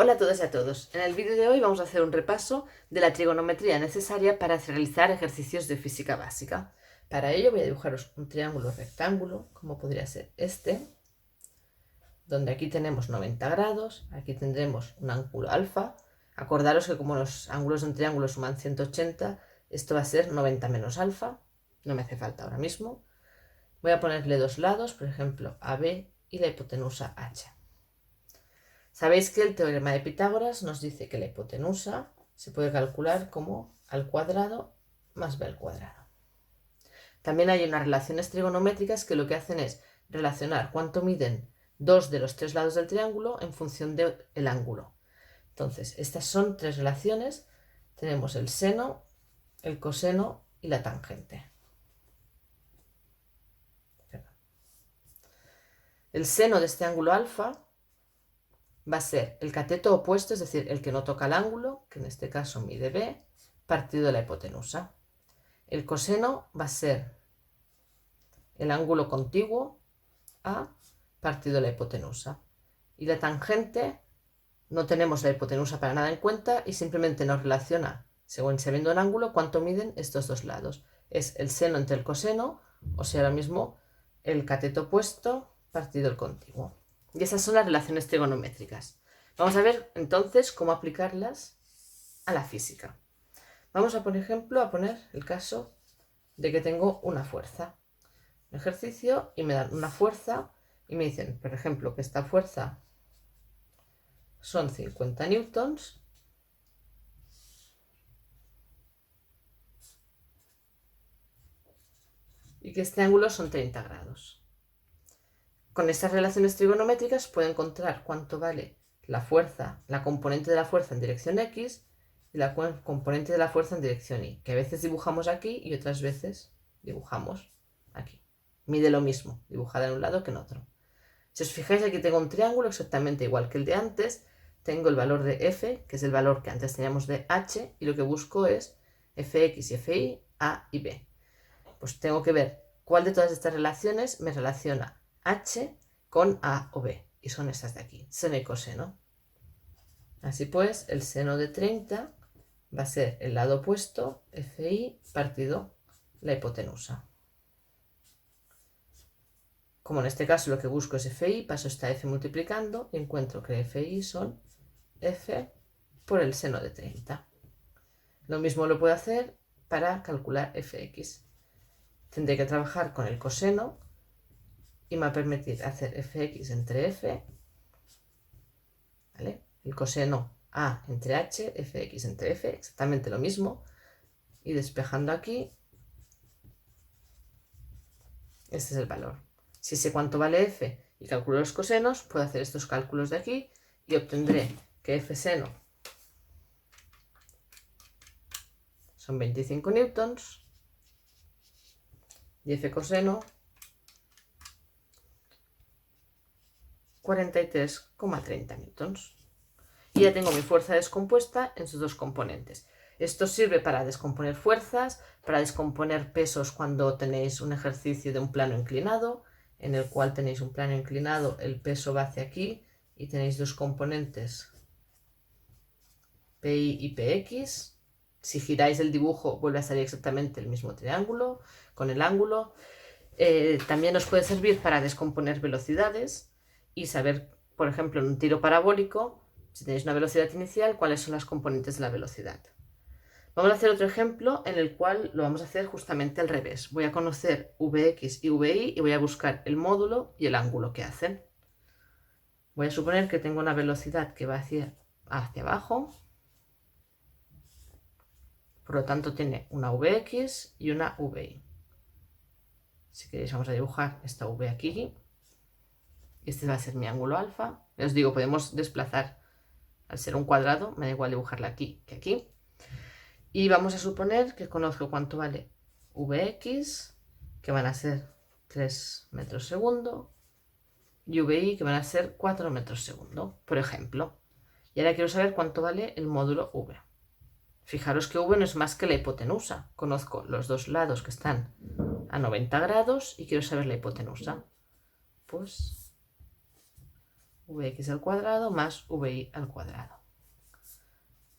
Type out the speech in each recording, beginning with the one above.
Hola a todas y a todos. En el vídeo de hoy vamos a hacer un repaso de la trigonometría necesaria para realizar ejercicios de física básica. Para ello voy a dibujaros un triángulo rectángulo, como podría ser este, donde aquí tenemos 90 grados, aquí tendremos un ángulo alfa. Acordaros que como los ángulos de un triángulo suman 180, esto va a ser 90 menos alfa, no me hace falta ahora mismo. Voy a ponerle dos lados, por ejemplo, AB y la hipotenusa H. Sabéis que el teorema de Pitágoras nos dice que la hipotenusa se puede calcular como al cuadrado más b al cuadrado. También hay unas relaciones trigonométricas que lo que hacen es relacionar cuánto miden dos de los tres lados del triángulo en función del ángulo. Entonces, estas son tres relaciones. Tenemos el seno, el coseno y la tangente. El seno de este ángulo alfa va a ser el cateto opuesto, es decir, el que no toca el ángulo, que en este caso mide b, partido de la hipotenusa. El coseno va a ser el ángulo contiguo a partido de la hipotenusa. Y la tangente, no tenemos la hipotenusa para nada en cuenta y simplemente nos relaciona, según sabiendo el ángulo, cuánto miden estos dos lados. Es el seno entre el coseno, o sea, ahora mismo el cateto opuesto partido el contiguo. Y esas son las relaciones trigonométricas. Vamos a ver entonces cómo aplicarlas a la física. Vamos a, por ejemplo, a poner el caso de que tengo una fuerza. Un ejercicio y me dan una fuerza y me dicen, por ejemplo, que esta fuerza son 50 newtons y que este ángulo son 30 grados. Con estas relaciones trigonométricas puedo encontrar cuánto vale la fuerza, la componente de la fuerza en dirección X y la componente de la fuerza en dirección Y, que a veces dibujamos aquí y otras veces dibujamos aquí. Mide lo mismo, dibujada en un lado que en otro. Si os fijáis, aquí tengo un triángulo exactamente igual que el de antes. Tengo el valor de f, que es el valor que antes teníamos de h, y lo que busco es fx y fi, a y b. Pues tengo que ver cuál de todas estas relaciones me relaciona h con a o b, y son estas de aquí, seno y coseno. Así pues, el seno de 30 va a ser el lado opuesto, fi partido la hipotenusa. Como en este caso lo que busco es fi, paso esta f multiplicando y encuentro que fi son f por el seno de 30. Lo mismo lo puedo hacer para calcular fx. Tendré que trabajar con el coseno y me va a permitir hacer fx entre f, ¿vale? El coseno a entre h, fx entre f, exactamente lo mismo. Y despejando aquí, este es el valor. Si sé cuánto vale f y calculo los cosenos, puedo hacer estos cálculos de aquí y obtendré que f seno son 25 newtons y f coseno 43,30 newtons. Y ya tengo mi fuerza descompuesta en sus dos componentes. Esto sirve para descomponer fuerzas, para descomponer pesos cuando tenéis un ejercicio de un plano inclinado, en el cual tenéis un plano inclinado, el peso va hacia aquí y tenéis dos componentes, PI y PX. Si giráis el dibujo vuelve a salir exactamente el mismo triángulo con el ángulo. También os puede servir para descomponer velocidades y saber, por ejemplo, en un tiro parabólico, si tenéis una velocidad inicial, cuáles son las componentes de la velocidad. Vamos a hacer otro ejemplo en el cual lo vamos a hacer justamente al revés. Voy a conocer Vx y Vi y voy a buscar el módulo y el ángulo que hacen. Voy a suponer que tengo una velocidad que va hacia abajo. Por lo tanto tiene una Vx y una Vi. Si queréis vamos a dibujar esta V aquí. Este va a ser mi ángulo alfa. Ya os digo, podemos desplazar. Al ser un cuadrado, me da igual dibujarla aquí que aquí. Y vamos a suponer que conozco cuánto vale Vx, que van a ser 3 metros segundo, y Vi, que van a ser 4 metros segundo, por ejemplo. Y ahora quiero saber cuánto vale el módulo V. Fijaros que V no es más que la hipotenusa. Conozco los dos lados que están a 90 grados y quiero saber la hipotenusa. Pues Vx al cuadrado más vi al cuadrado.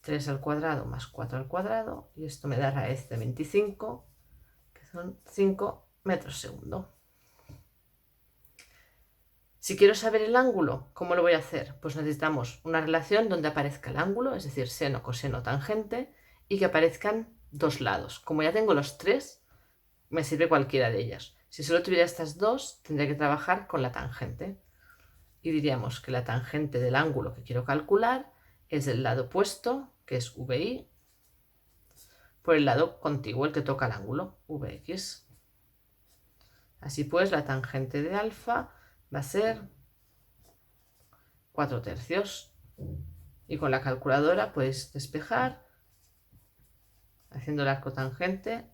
3 al cuadrado más 4 al cuadrado, y esto me da raíz de 25, que son 5 metros segundo. Si quiero saber el ángulo, ¿cómo lo voy a hacer? Pues necesitamos una relación donde aparezca el ángulo, es decir, seno, coseno, tangente, y que aparezcan dos lados. Como ya tengo los tres, me sirve cualquiera de ellas. Si solo tuviera estas dos, tendría que trabajar con la tangente. Y diríamos que la tangente del ángulo que quiero calcular es el lado opuesto, que es VI, por el lado contiguo, el que toca el ángulo, Vx. Así pues, la tangente de alfa va a ser 4 tercios. Y con la calculadora puedes despejar haciendo el arco tangente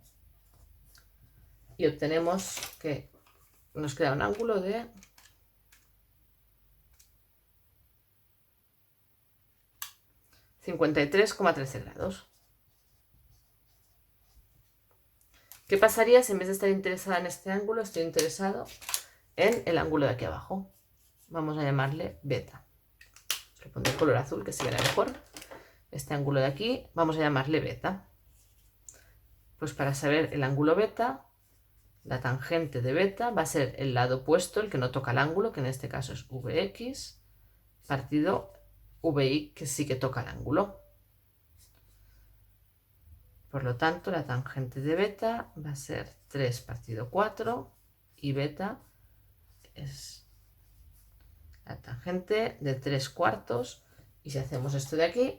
y obtenemos que nos queda un ángulo de 53,13 grados. ¿Qué pasaría si en vez de estar interesada en este ángulo, estoy interesado en el ángulo de aquí abajo? Vamos a llamarle beta. Le pondré el color azul que se verá mejor. Este ángulo de aquí vamos a llamarle beta. Pues para saber el ángulo beta, la tangente de beta va a ser el lado opuesto, el que no toca el ángulo, que en este caso es Vx, partido Vi, que sí que toca el ángulo. Por lo tanto, la tangente de beta va a ser 3 partido 4 y beta es la tangente de 3 cuartos. Y si hacemos esto de aquí,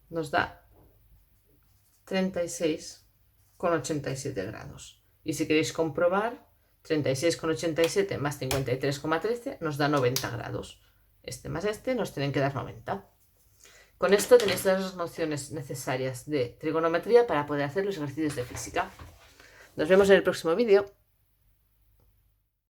nos da 36,87 grados. Y si queréis comprobar, 36,87 más 53,13 nos da 90 grados. Este más este nos tienen que dar 90. Con esto tenéis todas las nociones necesarias de trigonometría para poder hacer los ejercicios de física. Nos vemos en el próximo vídeo.